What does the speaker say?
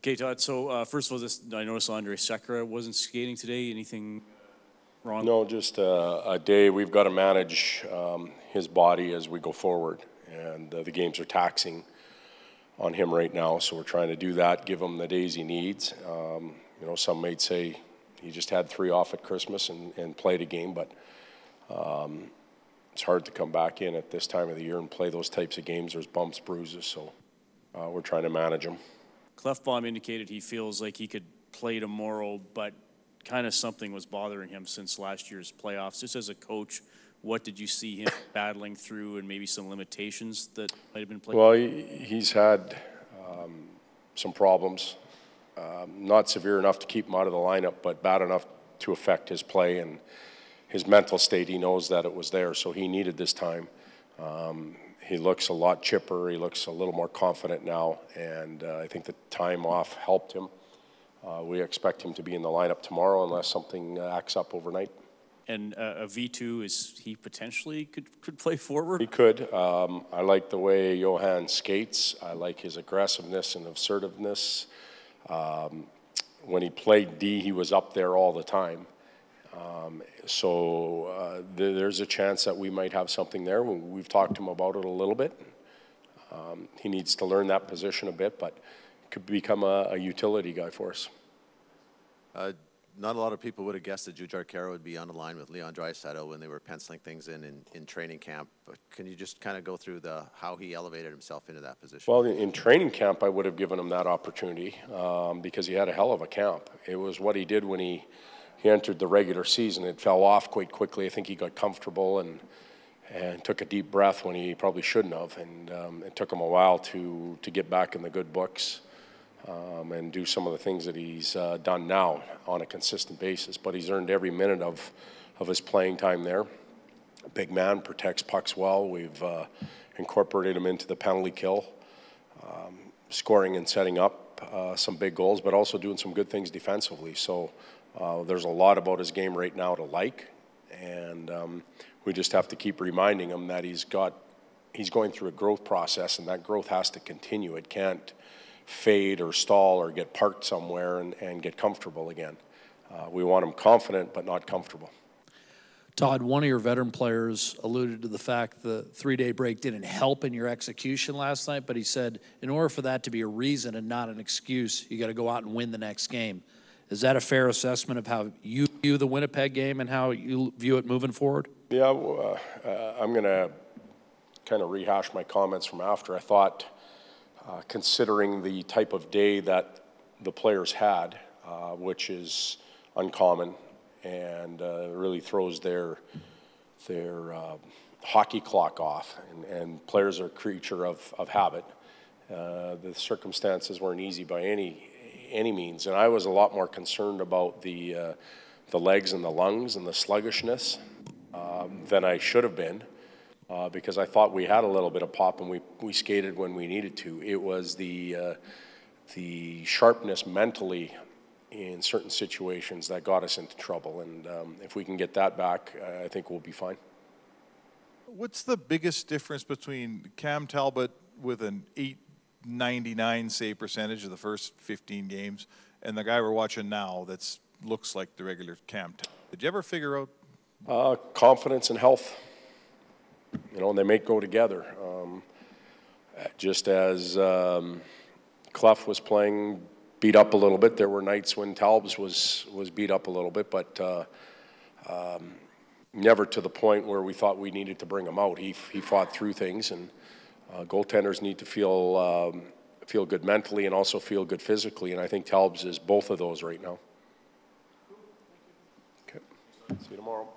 Okay, Todd. So first of all, I noticed Andre Sekera wasn't skating today. Anything wrong? No, just a day. We've got to manage his body as we go forward, and the games are taxing on him right now. So we're trying to do that, give him the days he needs. You know, some might say he just had 3 off at Christmas and played a game, but it's hard to come back in at this time of the year and play those types of games. There's bumps, bruises, so we're trying to manage him. Clefbaum indicated he feels like he could play tomorrow, but kind of something was bothering him since last year's playoffs. Just as a coach, what did you see him battling through, and maybe some limitations that might have been played? Well, he's had some problems. Not severe enough to keep him out of the lineup, but bad enough to affect his play and his mental state. He knows that it was there, so he needed this time. He looks a lot chipper. He looks a little more confident now, and I think the time off helped him. We expect him to be in the lineup tomorrow unless something acts up overnight. And a V2, is he potentially could play forward? He could. I like the way Johan skates. I like his aggressiveness and assertiveness. When he played D, he was up there all the time. There's a chance that we might have something there. We've talked to him about it a little bit. He needs to learn that position a bit, but could become a utility guy for us. Not a lot of people would have guessed that Jujhar Khaira would be on the line with Leon Draisaitl when they were penciling things in training camp. But can you just kind of go through how he elevated himself into that position? Well, in training camp, I would have given him that opportunity because he had a hell of a camp. It was what he did when he entered the regular season. It fell off quite quickly. I think he got comfortable and took a deep breath when he probably shouldn't have. And it took him a while to get back in the good books. And do some of the things that he's done now on a consistent basis. But he's earned every minute of his playing time there. Big man, protects pucks well. We've incorporated him into the penalty kill, scoring and setting up some big goals, but also doing some good things defensively. So there's a lot about his game right now to like, and we just have to keep reminding him that he's going through a growth process, and that growth has to continue. It can't fade or stall or get parked somewhere and get comfortable again. We want him confident but not comfortable. Todd, one of your veteran players alluded to the fact the 3-day break didn't help in your execution last night, but he said in order for that to be a reason and not an excuse, you got to go out and win the next game. Is that a fair assessment of how you view the Winnipeg game and how you view it moving forward? Yeah, I'm going to kind of rehash my comments from after. I thought considering the type of day that the players had, which is uncommon and really throws their hockey clock off, and players are a creature of habit. The circumstances weren't easy by any means, and I was a lot more concerned about the legs and the lungs and the sluggishness than I should have been. Because I thought we had a little bit of pop and we skated when we needed to. It was the sharpness mentally in certain situations that got us into trouble. And if we can get that back, I think we'll be fine. What's the biggest difference between Cam Talbot with an .899 save percentage of the first 15 games and the guy we're watching now that looks like the regular Cam Talbot? Did you ever figure out? Confidence and health. You know, and they may go together. Just as Clough was playing beat up a little bit, there were nights when Talbot was beat up a little bit, but never to the point where we thought we needed to bring him out. He fought through things, and goaltenders need to feel good mentally and also feel good physically, and I think Talbot is both of those right now. Okay, see you tomorrow.